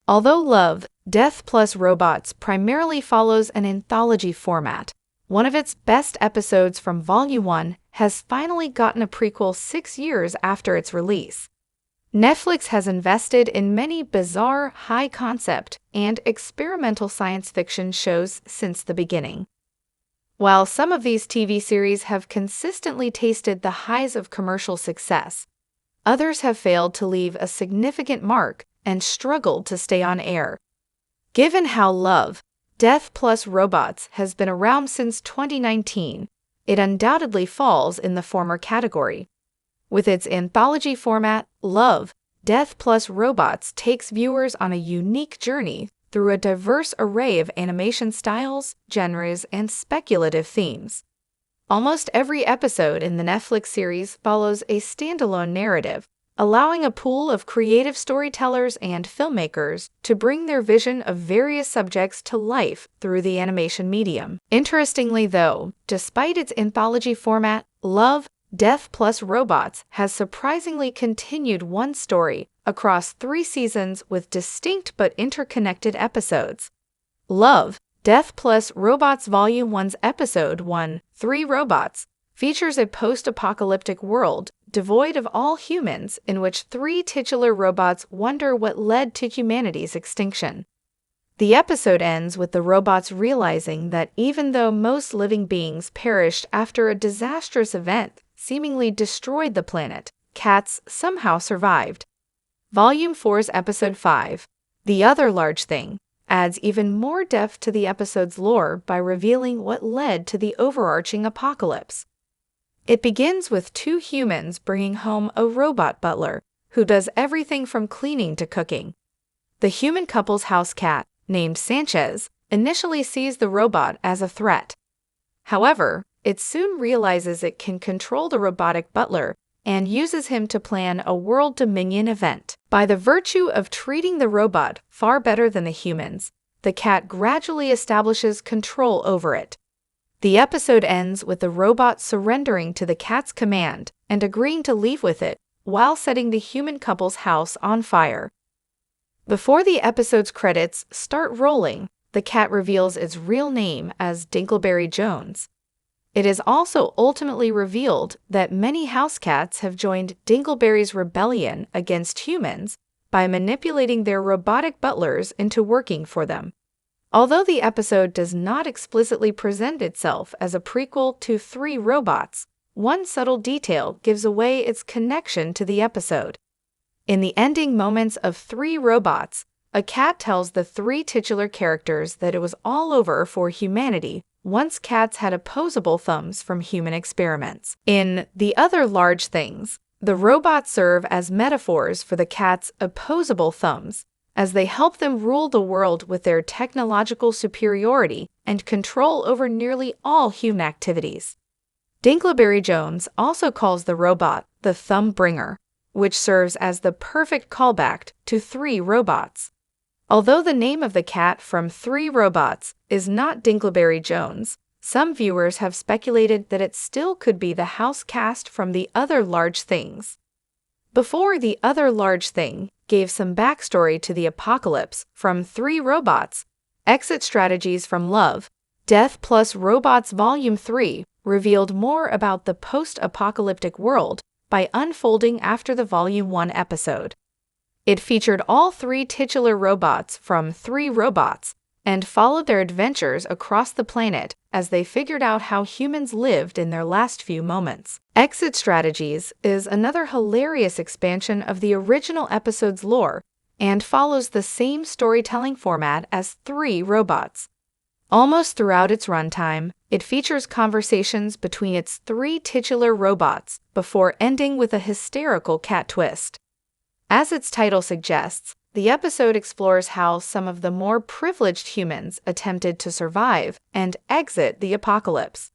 Although Love, Death Plus Robots primarily follows an anthology format, one of its best episodes from Volume 1 has finally gotten a prequel 6 years after its release. Netflix has invested in many bizarre, high-concept, and experimental science fiction shows since the beginning. While some of these TV series have consistently tasted the highs of commercial success, others have failed to leave a significant mark and struggled to stay on air. Given how Love, Death Plus Robots has been around since 2019, it undoubtedly falls in the former category. With its anthology format, Love, Death Plus Robots takes viewers on a unique journey through a diverse array of animation styles, genres, and speculative themes. Almost every episode in the Netflix series follows a standalone narrative, allowing a pool of creative storytellers and filmmakers to bring their vision of various subjects to life through the animation medium. Interestingly, though, despite its anthology format, Love, Death Plus Robots has surprisingly continued one story across 3 seasons with distinct but interconnected episodes. Love, Death Plus Robots Volume 1's Episode 1, 3 Robots, features a post-apocalyptic world devoid of all humans in which 3 titular robots wonder what led to humanity's extinction. The episode ends with the robots realizing that even though most living beings perished after a disastrous event seemingly destroyed the planet, cats somehow survived. Volume 4's Episode 5, The Other Large Thing, adds even more depth to the episode's lore by revealing what led to the overarching apocalypse. It begins with 2 humans bringing home a robot butler who does everything from cleaning to cooking. The human couple's house cat, named Sanchez, initially sees the robot as a threat. However, it soon realizes it can control the robotic butler and uses him to plan a world dominion event. By the virtue of treating the robot far better than the humans, the cat gradually establishes control over it. The episode ends with the robot surrendering to the cat's command and agreeing to leave with it while setting the human couple's house on fire. Before the episode's credits start rolling, the cat reveals its real name as Dingleberry Jones. It is also ultimately revealed that many house cats have joined Dingleberry's rebellion against humans by manipulating their robotic butlers into working for them. Although the episode does not explicitly present itself as a prequel to 3 Robots, one subtle detail gives away its connection to the episode. In the ending moments of 3 Robots, a cat tells the 3 titular characters that it was all over for humanity once cats had opposable thumbs from human experiments. In The Other Large Things, the robots serve as metaphors for the cats' opposable thumbs, as they help them rule the world with their technological superiority and control over nearly all human activities. Dingleberry Jones also calls the robot the Thumb Bringer, which serves as the perfect callback to 3 Robots. Although the name of the cat from 3 Robots is not Dingleberry Jones, some viewers have speculated that it still could be the house cast from The Other Large Things. Before The Other Large Thing gave some backstory to the apocalypse from 3 Robots, Exit Strategies from Love, Death Plus Robots Volume 3 revealed more about the post-apocalyptic world by unfolding after the Volume 1 episode. It featured all 3 titular robots from 3 Robots and followed their adventures across the planet as they figured out how humans lived in their last few moments. Exit Strategies is another hilarious expansion of the original episode's lore and follows the same storytelling format as 3 Robots. Almost throughout its runtime, it features conversations between its 3 titular robots before ending with a hysterical cat twist. As its title suggests, the episode explores how some of the more privileged humans attempted to survive and exit the apocalypse.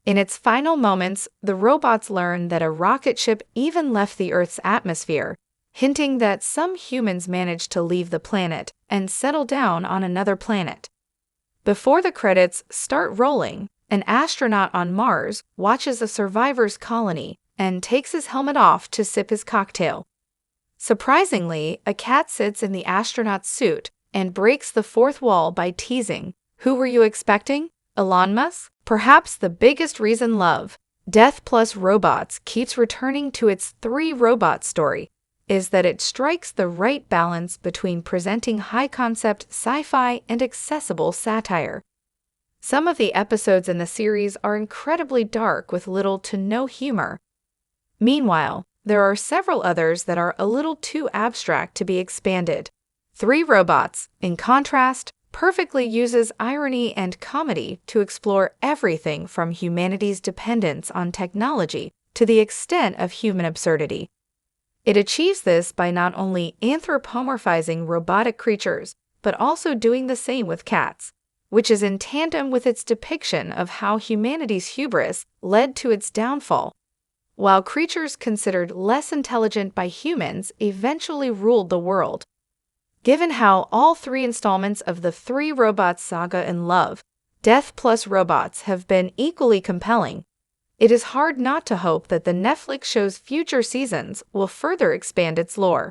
In its final moments, the robots learn that a rocket ship even left the Earth's atmosphere, hinting that some humans managed to leave the planet and settle down on another planet. Before the credits start rolling, an astronaut on Mars watches a survivor's colony and takes his helmet off to sip his cocktail. Surprisingly, a cat sits in the astronaut's suit and breaks the fourth wall by teasing, "Who were you expecting? Elon Musk?" Perhaps the biggest reason Love, Death Plus Robots keeps returning to its 3 robots story is that it strikes the right balance between presenting high-concept sci-fi and accessible satire. Some of the episodes in the series are incredibly dark with little to no humor. Meanwhile, there are several others that are a little too abstract to be expanded. 3 robots, in contrast, perfectly uses irony and comedy to explore everything from humanity's dependence on technology to the extent of human absurdity. It achieves this by not only anthropomorphizing robotic creatures, but also doing the same with cats, which is in tandem with its depiction of how humanity's hubris led to its downfall, while creatures considered less intelligent by humans eventually ruled the world. Given how all 3 installments of the 3 robots saga in Love, Death Plus Robots have been equally compelling, it is hard not to hope that the Netflix show's future seasons will further expand its lore.